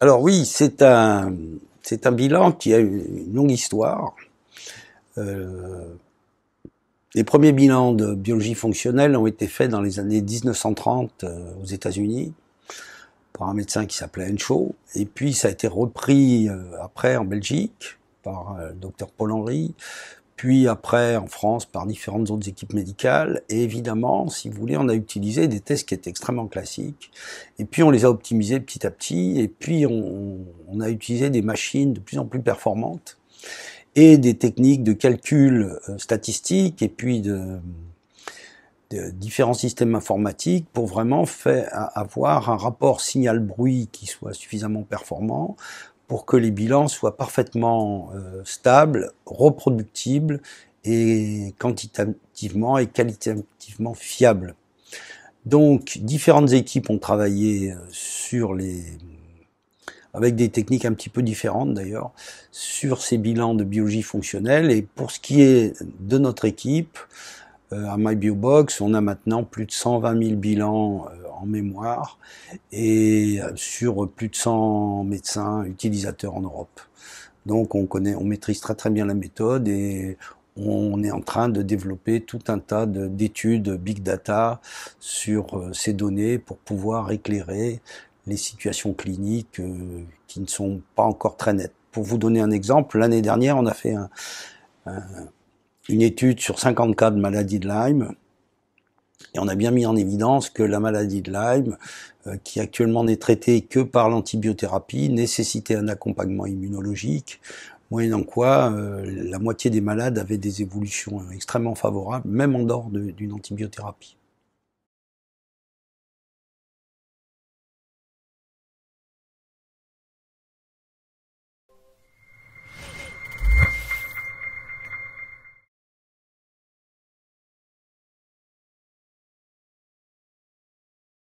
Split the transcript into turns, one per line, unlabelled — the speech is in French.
Alors oui, c'est un bilan qui a une longue histoire. Euh, les premiers bilans de biologie fonctionnelle ont été faits dans les années 1930 aux États-Unis par un médecin qui s'appelait Henshaw, et puis ça a été repris après en Belgique par le docteur Paul Henry, puis après en France par différentes autres équipes médicales, et évidemment, si vous voulez, on a utilisé des tests qui étaient extrêmement classiques, et puis on les a optimisés petit à petit, et puis on a utilisé des machines de plus en plus performantes, et des techniques de calcul statistique, et puis de différents systèmes informatiques pour vraiment avoir un rapport signal-bruit qui soit suffisamment performant pour que les bilans soient parfaitement stables, reproductibles et quantitativement et qualitativement fiables. Donc, différentes équipes ont travaillé avec des techniques un petit peu différentes d'ailleurs, sur ces bilans de biologie fonctionnelle. Et pour ce qui est de notre équipe, à MyBiobox, on a maintenant plus de 120 000 bilans en mémoire et sur plus de 100 médecins utilisateurs en Europe. Donc on maîtrise très très bien la méthode et on est en train de développer tout un tas d'études big data sur ces données pour pouvoir éclairer les situations cliniques qui ne sont pas encore très nettes. Pour vous donner un exemple, l'année dernière, on a fait une étude sur 50 cas de maladie de Lyme, et on a bien mis en évidence que la maladie de Lyme, qui actuellement n'est traitée que par l'antibiothérapie, nécessitait un accompagnement immunologique, moyennant quoi la moitié des malades avaient des évolutions extrêmement favorables, même en dehors d'une antibiothérapie.